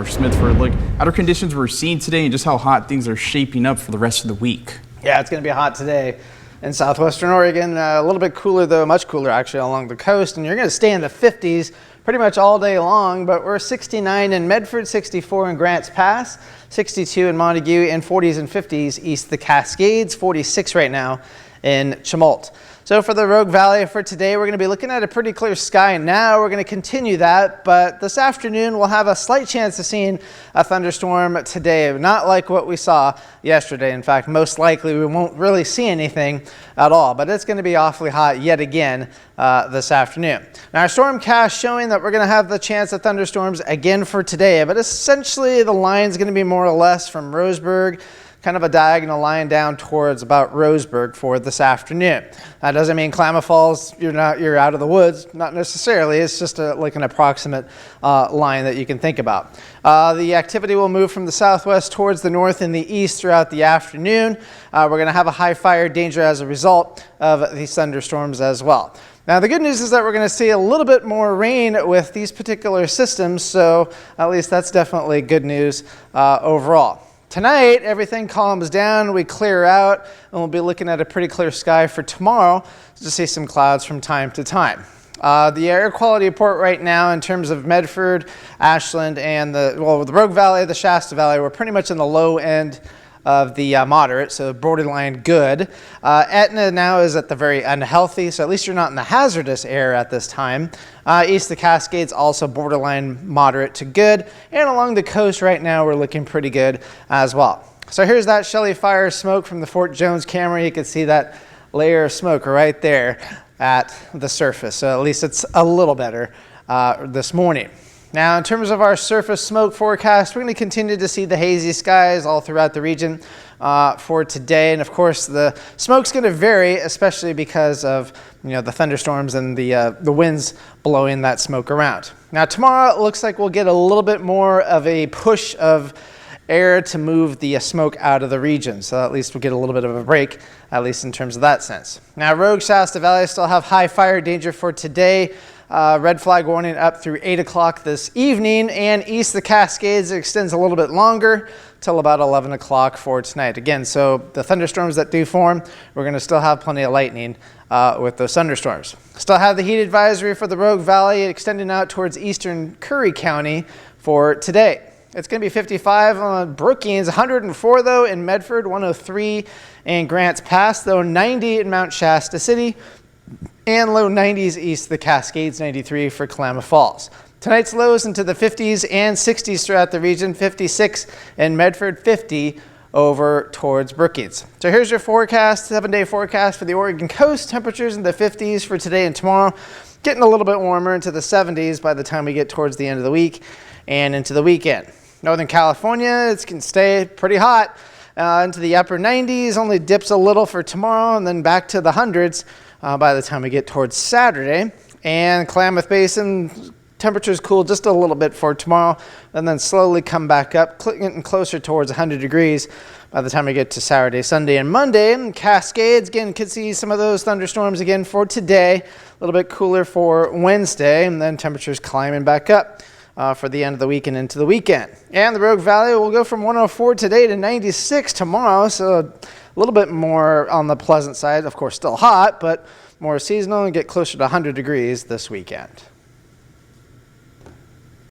Smithford, like outer conditions we're seeing today and just how hot things are shaping up for the rest of the week. Yeah, it's going to be hot today in southwestern Oregon. A little bit cooler though, much cooler actually along the coast, and you're going to stay in the 50s pretty much all day long, but we're 69 in Medford, 64 in Grants Pass, 62 in Montague, and 40s and 50s east of the Cascades, 46 right now in Chemult. So for the Rogue Valley for today, we're going to be looking at a pretty clear sky now. We're going to continue that, but this afternoon we'll have a slight chance of seeing a thunderstorm today, not like what we saw yesterday. In fact, most likely we won't really see anything at all, but it's going to be awfully hot yet again this afternoon. Now our stormcast showing that we're going to have the chance of thunderstorms again for today, but essentially the line's going to be more or less from Roseburg, kind of a diagonal line down towards about Roseburg for this afternoon. That doesn't mean Klamath Falls, you're out of the woods, not necessarily. It's just like an approximate line that you can think about. The activity will move from the southwest towards the north and the east throughout the afternoon. We're going to have a high fire danger as a result of these thunderstorms as well. Now the good news is that we're going to see a little bit more rain with these particular systems, so at least that's definitely good news overall. Tonight, everything calms down, we clear out, and we'll be looking at a pretty clear sky for tomorrow to see some clouds from time to time. The air quality report right now in terms of Medford, Ashland, and the Rogue Valley, the Shasta Valley, we're pretty much in the low end of the moderate, so borderline good. Etna now is at the very unhealthy, so at least you're not in the hazardous air at this time. East of the Cascades also borderline moderate to good, and along the coast right now we're looking pretty good as well. So here's that Shelley Fire smoke from the Fort Jones camera. You can see that layer of smoke right there at the surface, so at least it's a little better this morning. Now, in terms of our surface smoke forecast, we're going to continue to see the hazy skies all throughout the region for today. And of course, the smoke's going to vary, especially because of the thunderstorms and the winds blowing that smoke around. Now, tomorrow it looks like we'll get a little bit more of a push of air to move the smoke out of the region. So at least we'll get a little bit of a break, at least in terms of that sense. Now, Rogue, Shasta Valley still have high fire danger for today. Red flag warning up through 8 o'clock this evening, and east of the Cascades extends a little bit longer till about 11 o'clock for tonight. Again, so the thunderstorms that do form, we're going to still have plenty of lightning with those thunderstorms. Still have the heat advisory for the Rogue Valley extending out towards eastern Curry County for today. It's going to be 55 on Brookings, 104 though in Medford, 103 in Grants Pass, though 90 in Mount Shasta City, and low 90s east of the Cascades, 93 for Klamath Falls. Tonight's lows into the 50s and 60s throughout the region, 56 in Medford, 50 over towards Brookings. So here's your forecast, 7-day forecast for the Oregon coast. Temperatures in the 50s for today and tomorrow, getting a little bit warmer into the 70s by the time we get towards the end of the week and into the weekend. Northern California, it's going to stay pretty hot into the upper 90s, only dips a little for tomorrow and then back to the hundreds by the time we get towards Saturday. And Klamath Basin, temperatures cool just a little bit for tomorrow and then slowly come back up, getting closer towards 100 degrees by the time we get to Saturday, Sunday, and Monday. And Cascades, again, could see some of those thunderstorms again for today. A little bit cooler for Wednesday, and then temperatures climbing back up for the end of the week and into the weekend. And the Rogue Valley will go from 104 today to 96 tomorrow, so a little bit more on the pleasant side. Of course, still hot, but more seasonal, and get closer to 100 degrees this weekend.